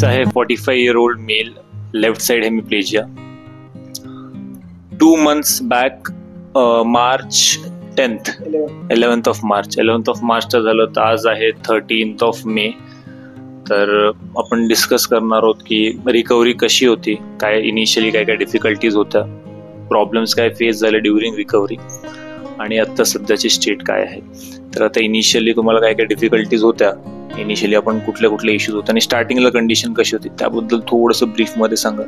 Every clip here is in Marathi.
केस आहे 45-year-old male, left side hemiplegia. 2 months back March 10th 11th of March झालं. तर आज आहे 13th of May. तर आपण डिस्कस करणार आहोत की रिकव्हरी कशी होती, काय इनिशियली काय डिफिकल्टीज होत्या, प्रॉब्लेम्स काय फेस झाले ड्युरिंग रिकव्हरी, आणि आता सध्याची स्टेट काय आहे. तर आता इनिशियली तुम्हाला काय डिफिकल्टीज होत्या, इनिशियली आपण कुठले इश्यूज होते आणि स्टार्टिंगला कंडिशन कशी होती त्याबद्दल थोडंसं ब्रीफ मध्ये सांगा.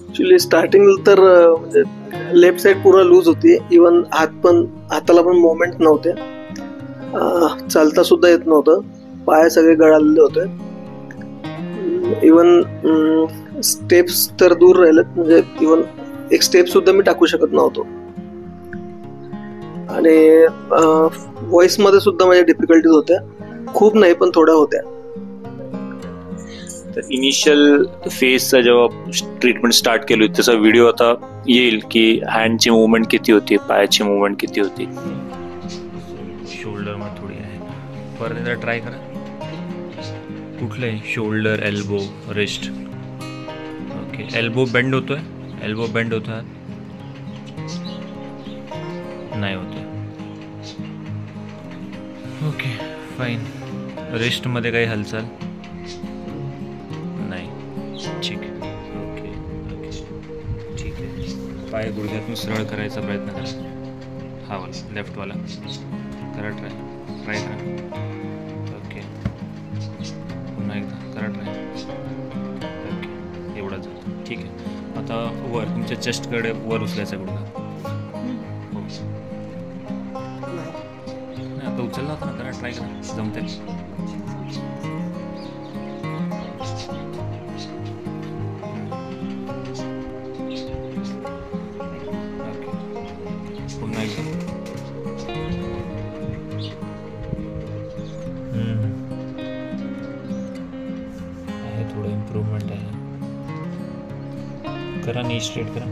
ऍक्च्युली स्टार्टिंग तर म्हणजे लेफ्ट साइड पूर्ण लूज होती. इवन हाताला पण मोमेंट नव्हते, चालता सुद्धा येत नव्हतं, पाय सगळे गळालेले होते. इवन स्टेप्स तर दूर राहिलेत, म्हणजे इवन एक स्टेप सुद्धा मी टाकू शकत नव्हतो. आणि व्हॉइस मध्ये सुद्धा माझ्या डिफिकल्टीज होत्या, खूप नाही पण थोड्या होत्या. तर इनिशियल फेजचा जेव्हा ट्रीटमेंट स्टार्ट केली होती त्याचा व्हिडिओ आता येईल की हँडची मुवमेंट किती होती, पायाची मुवमेंट किती होती. शोल्डर मध्ये थोडी आहे, परत एकदा ट्राय करा. कुठले shoulder, elbow, wrist. Okay, elbow bend होतोय नाही होते. Okay fine. रिस्ट मध्ये काही हालचाल नाही, ठीक आहे. ओके ठीक आहे. पाय गुडघ्यातून सरळ करायचा प्रयत्न करा. हा वाला लेफ्टवाला करा, ट्राय करा. ओके, पुन्हा एकदा करा ट्राय. ओके, एवढा जातो, ठीक आहे. आता वर तुमच्या चेस्टकडे वर उचलायचा गुडघा. आता उचलला होता ना, करा, ट्राय करा, जमते. पुन्हा एकदा. आहे थोडं इम्प्रूव्हमेंट आहे. करा, नी स्ट्रेट करा,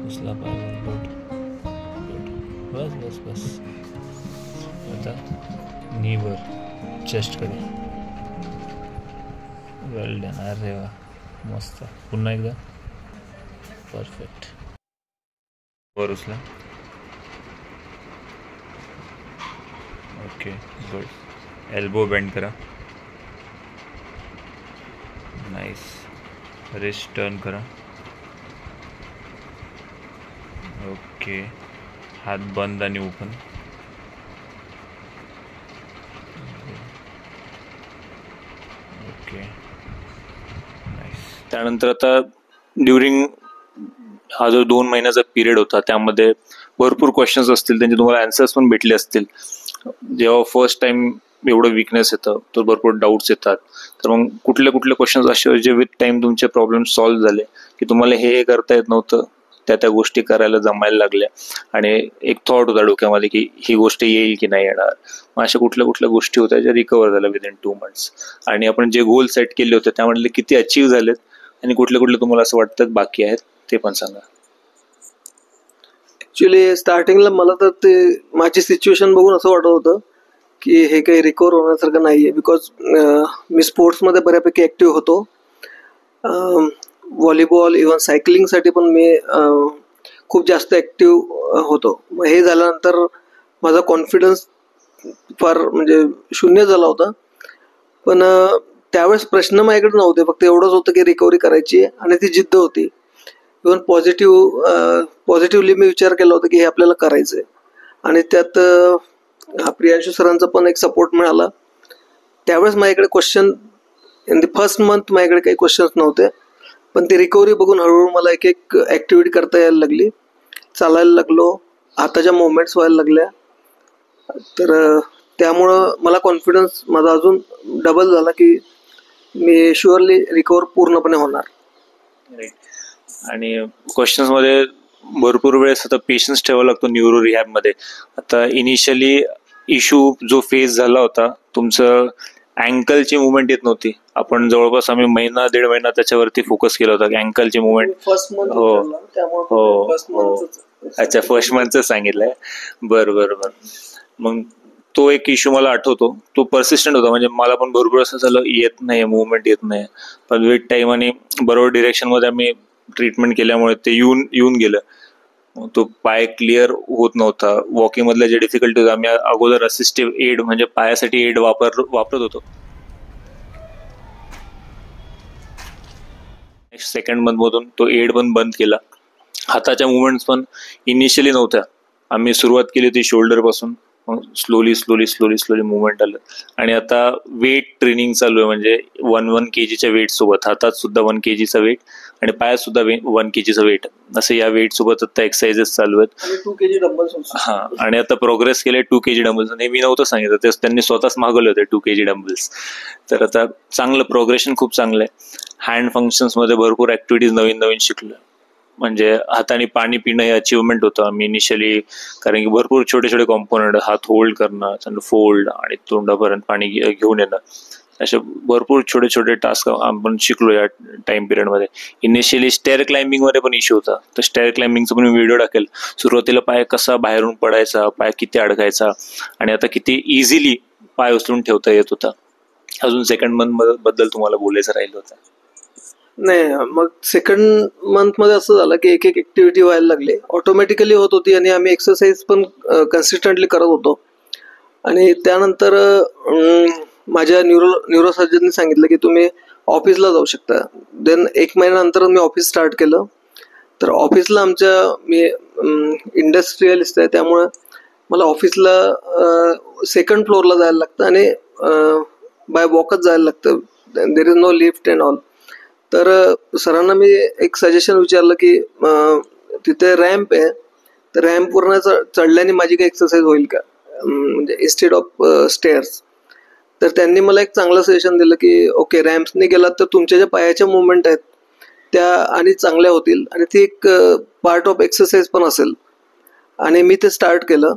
उचला पाय. बस. आता नीवर, चेस्टकडे. वेल डन. अरे वा, मस्त. पुन्हा एकदा. परफेक्ट. वर उचला. Okay, good. एल्बो बेंड करा. नाईस. रिस्ट टर्न करा. ओके, हात बंद आणि ओपन. Okay, nice. त्यानंतर आता ड्युरिंग हा जो 2 महिन्याचा पिरियड होता त्यामध्ये भरपूर क्वेश्चन्स असतील, त्यांचे तुम्हाला आन्सर्स पण भेटले असतील. जेव्हा फर्स्ट टाइम एवढं विकनेस येतं तर भरपूर डाऊट्स येतात. तर मग कुठले क्वेश्चन्स असे जे विथ टाइम तुमचे प्रॉब्लेम सॉल्व्ह झाले की तुम्हाला हे करता येत नव्हतं, त्या गोष्टी करायला जमायला लागल्या आणि एक थॉट होता डोक्यामध्ये की ही गोष्ट येईल की नाही येणार. मग अशा कुठल्या गोष्टी होत्या ज्या रिकवर झाल्या विदिन 2 months, आणि आपण जे गोल सेट केले होते त्यामधले किती अचीव्ह झालेत आणि कुठले तुम्हाला असं वाटतं बाकी आहेत ते पण सांगा. ऍक्च्युली स्टार्टिंगला मला तर ते माझी सिच्युएशन बघून असं वाटत होतं की हे काही रिकवर होण्यासारखं नाहीये. बिकॉज मी स्पोर्ट्समध्ये बऱ्यापैकी ऍक्टिव्ह होतो. व्हॉलीबॉल, इव्हन सायकलिंगसाठी पण मी खूप जास्त ऍक्टिव्ह होतो. मग हे झाल्यानंतर माझा कॉन्फिडन्स फार म्हणजे शून्य झाला होता. पण त्यावेळेस प्रश्न माझ्याकडे नव्हते, फक्त एवढंच होतं की रिकव्हरी करायची आणि ती जिद्द होती. इव्हन पॉझिटिव्हली मी विचार केला होता की हे आपल्याला करायचंय. आणि त्यात प्रियांशू सरांचा पण एक सपोर्ट मिळाला. त्यावेळेस माझ्याकडे question in the first month माझ्याकडे काही क्वेश्चन्स नव्हते, पण ती रिकव्हरी बघून हळूहळू मला एक ऍक्टिव्हिटी करता यायला लागली, चालायला लागलो, हाताच्या मुवमेंट्स व्हायला लागल्या. तर त्यामुळं मला कॉन्फिडन्स माझा अजून डबल झाला की मी शुअरली रिकव्हर पूर्णपणे होणार. आणि क्वेश्चन्स मध्ये भरपूर वेळेस आता पेशन्स ठेवावा लागतो न्यूरो रिहॅब मध्ये. आता इनिशियली इश्यू जो फेस झाला होता, तुमचं अँकलची मुवमेंट येत नव्हती. आपण जवळपास आम्ही 1.5 महिना त्याच्यावरती फोकस केला होता की अँकलची मुवमेंट. हो, अच्छा, फर्स्ट मंथच सांगितलंय. बरं. मग तो एक इश्यू मला आठवतो, तो पर्सिस्टंट होता. म्हणजे मला पण भरपूर असं झालं, येत नाही मुवमेंट येत नाही, पण विथ टाइम आणि बरोबर डिरेक्शन मध्ये आम्ही ट्रीटमेंट केल्यामुळे ते येऊन गेलं. तो पाय क्लिअर होत नव्हता. वॉकिंग मधल्या जे डिफिकल्टी होत्या, आम्ही अगोदर असिस्टिव्ह एड म्हणजे पायासाठी एड वापरत होतो. नेक्स्ट सेकंड मंथ मधून तो एड पण बंद केला. हाताच्या मुवमेंट्स पण इनिशियली नव्हत्या. आम्ही सुरुवात केली होती शोल्डर पासून, स्लोली मुवमेंट आलं. आणि आता वेट ट्रेनिंग चालू आहे, म्हणजे 1 kgच्या वेट सोबत, हातात सुद्धा 1 kgचा वेट आणि पायात सुद्धा 1 kgचा वेट, असे या वेट सोबत आता एक्सरसाइजेस चालू आहेत. 2 kg डंबल्स. हा, आणि आता प्रोग्रेस केले 2 kg डंबल्स. हे मी नव्हतं सांगितलं, ते त्यांनी स्वतःच मागवले होते 2 kg डंबल्स. तर आता चांगलं प्रोग्रेशन खूप चांगलं आहे. हँड फंक्शन्स मध्ये भरपूर ऍक्टिव्हिटीज नवीन शिकलो. म्हणजे हाताने पाणी पिणं हे अचिव्हमेंट होतं आम्ही इनिशियली, कारण की भरपूर छोटे कॉम्पोनंट, हात होल्ड करणं, फोल्ड आणि तोंडापर्यंत पाणी घेऊन येणं, असे भरपूर छोटे टास्क आपण शिकलो या टाइम पिरियड मध्ये. इनिशियली स्टेअर क्लाइम्बिंग मध्ये पण इश्यू होता, तर स्टेअर क्लाइम्बिंगचा पण मी व्हिडिओ टाकेल. सुरुवातीला पाय कसा बाहेरून पडायचा, पाय किती अडकायचा, आणि आता किती इझिली पाय उचलून ठेवता येत होता. अजून सेकंड मंथ बद्दल तुम्हाला बोलायचं राहिलं होतं. नाही, मग सेकंड मंथ मध्ये असं झालं की एक ऍक्टिव्हिटी व्हायला लागली, ऑटोमॅटिकली होत होती, आणि आम्ही एक्सरसाइज पण कन्सिस्टंटली करत होतो. आणि त्यानंतर माझ्या न्यूरोसर्जननी सांगितलं की तुम्ही ऑफिसला जाऊ शकता. देन 1 महिन्यानंतर मी ऑफिस स्टार्ट केलं. तर ऑफिसला मी इंडस्ट्रियलिस्ट आहे, त्यामुळे मला ऑफिसला सेकंड फ्लोअरला जायला लागतं आणि बाय वॉकच जायला लागतं. There is no lift and all. तर सरांना मी एक सजेशन विचारलं की तिथे रॅम्प आहे, तर रॅम्पवरनं चढल्याने माझी काही एक्सरसाइज होईल का, म्हणजे इन्स्टेड ऑफ स्टेअर्स. तर त्यांनी मला एक चांगलं सजेशन दिलं की ओके, रॅम्प्सने गेलात तर तुमच्या ज्या पायाच्या मुवमेंट आहेत त्या आणि चांगल्या होतील, आणि ती एक पार्ट ऑफ एक्सरसाइज पण असेल. आणि मी ते स्टार्ट केलं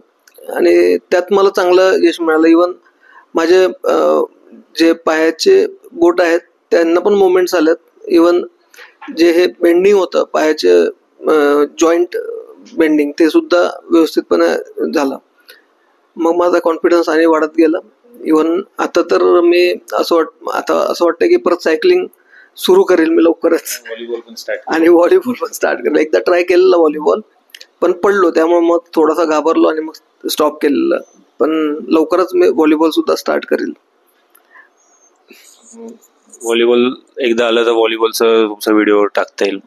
आणि त्यात मला चांगलं यश मिळालं. इवन माझे जे पायाचे बोट आहेत त्यांना पण मुवमेंट्स आल्यात. इवन जे हे बेंडिंग होतं, पायाचे जॉईंट बेंडिंग, ते सुद्धा व्यवस्थितपणे झालं. मग माझा कॉन्फिडन्स आणि वाढत गेला. इवन आता तर मी असं वाटतं की परत सायकलिंग सुरू करेल मी लवकरच, आणि व्हॉलीबॉल पण स्टार्ट करेल. एकदा ट्राय केलेला व्हॉलीबॉल, पण पडलो, त्यामुळे मग थोडासा घाबरलो आणि मग स्टॉप केलेलं. पण लवकरच मी व्हॉलीबॉल सुद्धा स्टार्ट करेल. व्हॉलीबॉल एकदा आलं तर व्हॉलीबॉलचा तुमचा व्हिडिओ टाकता येईल,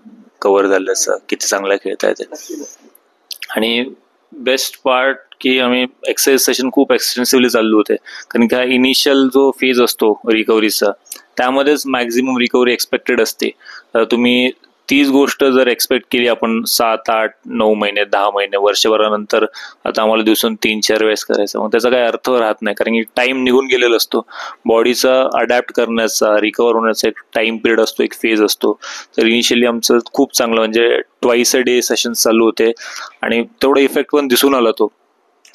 कव्हर झाल्याचं, किती चांगला खेळता येते. आणि बेस्ट पार्ट की आम्ही एक्सरसाइज सेशन खूप एक्सटेन्सिव्हली चालू होते, कारण की हा इनिशियल जो फेज असतो रिकव्हरीचा, त्यामध्येच मॅक्झिमम रिकव्हरी एक्सपेक्टेड असते. तुम्ही तीच गोष्ट जर एक्सपेक्ट केली आपण 7, 8, 9 महिने, 10 महिने, वर्षभरानंतर आता आम्हाला दिवसून 3-4 वेळेस करायचं, मग त्याचा काही अर्थ राहत नाही, कारण की टाइम निघून गेलेला असतो. बॉडीचा अडॅप्ट करण्याचा, रिकव्हर होण्याचा एक टाइम पिरियड असतो, एक फेज असतो. तर इनिशियली आमचं खूप चांगलं, म्हणजे ट्वाइस अ डे सेशन्स चालू होते, आणि तेवढा इफेक्ट पण दिसून आला तो,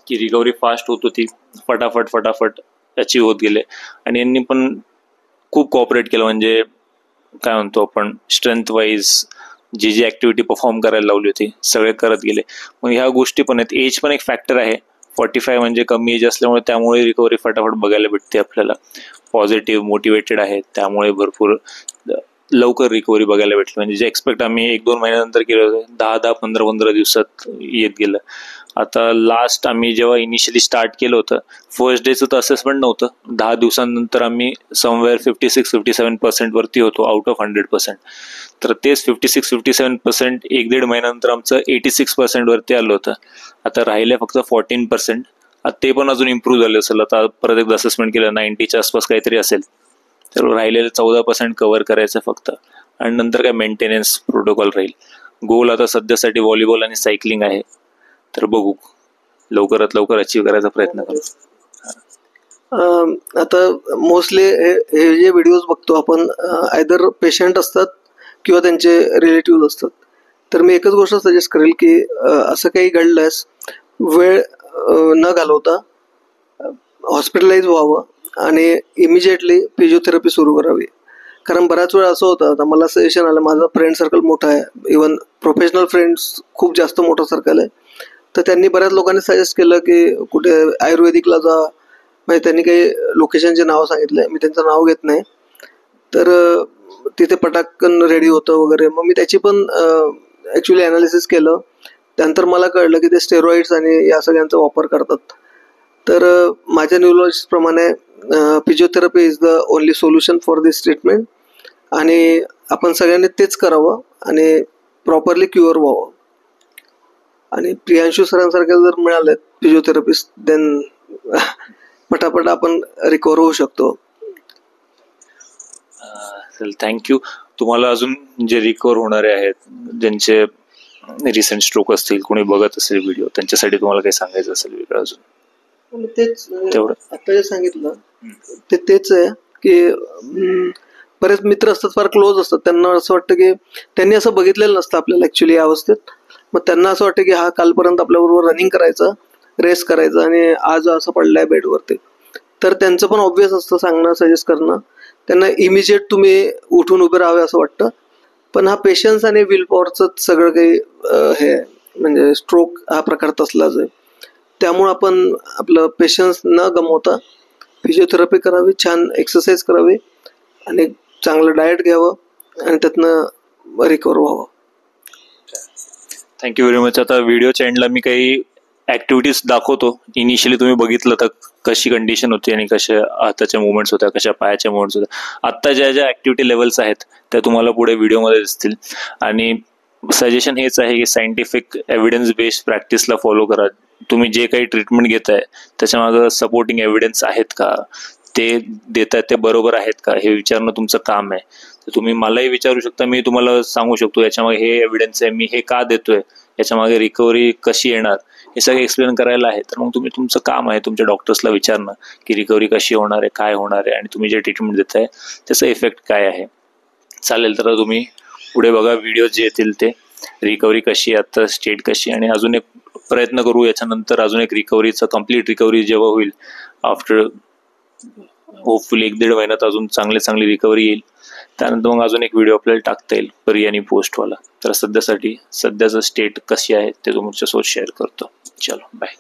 की रिकव्हरी फास्ट होत होती, फटाफट अचीव होत गेले. आणि यांनी पण खूप कॉपरेट केलं, म्हणजे काय म्हणतो आपण, स्ट्रेंथ वाईज जी ऍक्टिव्हिटी परफॉर्म करायला लावली होती सगळे करत गेले. मग ह्या गोष्टी पण आहेत. एज पण एक फॅक्टर आहे. 45 म्हणजे कमी एज असल्यामुळे त्यामुळे रिकव्हरी फटाफट बघायला भेटते आपल्याला. पॉझिटिव्ह मोटिवेटेड आहे, त्यामुळे भरपूर लवकर रिकव्हरी बघायला भेटली. म्हणजे जे एक्सपेक्ट आम्ही 1-2 महिन्यानंतर केलं होतं, 10-10, 15-15 दिवसात येत गेलं. आता लास्ट आम्ही जेव्हा इनिशियली स्टार्ट केलं होतं, फर्स्ट डेचं तर असेसमेंट नव्हतं, 10 दिवसांनंतर आम्ही समवेअर 56-57% वरती होतो आउट ऑफ 100%. तर तेच 56-57% 1-1.5 महिन्यानंतर आमचं 86% वरती आलं होतं. आता राहिलं फक्त 14%. ते पण अजून इम्प्रूव्ह झालं असेल. आता परत एकदा असेसमेंट केलं, 90च्या आसपास काहीतरी असेल. तर राहिलेलं 14% कव्हर करायचं फक्त, आणि नंतर काय मेंटेनन्स प्रोटोकॉल राहील. गोल आता सध्यासाठी व्हॉलीबॉल आणि सायकलिंग आहे, तर बघू, लवकरात लवकर अचीव करायचा प्रयत्न करू. आता मोस्टली हे जे व्हिडिओज बघतो आपण, आयदर पेशंट असतात किंवा त्यांचे रिलेटिव्ह असतात. तर मी एकच गोष्ट सजेस्ट करेल की असं काही घडल्यास वेळ न घालवता हॉस्पिटलाइज व्हावं आणि इमिजिएटली फिजिओथेरपी सुरू करावी. कारण बऱ्याच वेळा असं होतं, आता मला सजेशन आलं, माझा फ्रेंड सर्कल मोठा आहे, इवन प्रोफेशनल फ्रेंड्स खूप जास्त मोठं सर्कल आहे, तर त्यांनी बऱ्याच लोकांनी सजेस्ट केलं की कुठे आयुर्वेदिकला जा, म्हणजे त्यांनी काही लोकेशनचे नाव सांगितले, मी त्यांचं नाव घेत नाही. तर तिथे पटाकन रेडी होतं वगैरे. मग मी त्याची पण ॲक्च्युली ॲनालिसिस केलं. त्यानंतर मला कळलं की ते स्टेरॉइड्स आणि या सगळ्यांचा वापर करतात. तर माझ्या न्यूरोलॉजिस्टप्रमाणे physiotherapy is the only solution for this treatment, आणि आपण सगळ्यांनी तेच करावं आणि प्रॉपरली क्युअर व्हावं. आणि प्रियांशू सरांसारख्या जर मिळाले फिजिओथेरपिस्ट, देन पटापट आपण रिकवर होऊ शकतो. थँक्यू. तुम्हाला अजून जे रिकवर होणारे आहेत, ज्यांचे रिसेंट स्ट्रोक असतील, कोणी बघत असेल व्हिडिओ, त्यांच्यासाठी तुम्हाला काही सांगायचं असेल वेगळं अजून? तेच आता जे सांगितलं तेच आहे की बरेच मित्र असतात, फार क्लोज असतात, त्यांना असं वाटतं की त्यांनी असं बघितलेलं नसतं आपल्याला ॲक्च्युली या अवस्थेत. मग त्यांना असं वाटतं की हा कालपर्यंत आपल्याबरोबर रनिंग करायचा, रेस करायचा, आणि आज असं पडलाय बेडवरती. तर त्यांचं पण ऑब्व्हियस असतं सांगणं, सजेस्ट करणं. त्यांना इमिजिएट तुम्ही उठून उभे राहावे असं वाटतं. पण हा पेशन्स आणि विल पॉवरचंच सगळं काही हे म्हणजे स्ट्रोक हा प्रकार तसलाच आहे. त्यामुळं आपण आपलं पेशन्स न गमवता फिजिओथेरपी करावी, छान एक्सरसाइज करावी, आणि चांगलं डाएट घ्यावं, आणि त्यातनं रिकवर व्हावं. Thank you very much. आता व्हिडिओच्या एंडला मी काही ऍक्टिव्हिटीज दाखवतो. इनिशियली तुम्ही बघितलं तर कशी कंडिशन होती आणि कशा हाताच्या मुवमेंट्स होत्या, कशा पायाच्या मुवमेंट्स होत्या. आत्ता ज्या ज्या ऍक्टिव्हिटी लेवल्स आहेत त्या तुम्हाला पुढे व्हिडिओमध्ये दिसतील. आणि सजेशन हेच आहे की सायंटिफिक एव्हिडन्स बेस्ड प्रॅक्टिसला फॉलो करा. तुम्ही जे काही ट्रीटमेंट घेताय त्याच्यामागं सपोर्टिंग एव्हिडन्स आहेत का, ते देतायत ते बरोबर आहेत का, हे विचारणं तुमचं काम आहे. तर तुम्ही मलाही विचारू शकता, मी तुम्हाला सांगू शकतो याच्यामागे हे एव्हिडन्स आहे, मी हे का देतोय, याच्यामागे रिकव्हरी कशी येणार, हे सगळं एक्सप्लेन करायला आहे. तर मग तुम्ही तुमचं काम आहे तुमच्या डॉक्टर्सला विचारणं की रिकव्हरी कशी होणार आहे, काय होणार आहे, आणि तुम्ही जे ट्रीटमेंट देताय त्याचा इफेक्ट काय आहे. चालेल, तर तुम्ही पुढे बघा व्हिडिओ जे येतील ते, रिकव्हरी कशी आहे आता, स्टेट कशी, आणि अजून एक प्रयत्न करू याच्यानंतर, अजून एक रिकव्हरीचं कम्प्लीट रिकव्हरी जेव्हा होईल आफ्टर होपफुली 1-1.5 महिन्यात अजून चांगली रिकव्हरी येईल, त्यानंतर मग अजून एक व्हिडिओ आपल्याला टाकता येईल प्री आणि पोस्टवाला. तर सध्याचं स्टेट कशी आहे ते तुमच्यासोबत शेअर करतो. चलो बाय.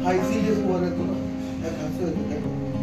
हा इझिली वर येतो ना, असं येतो.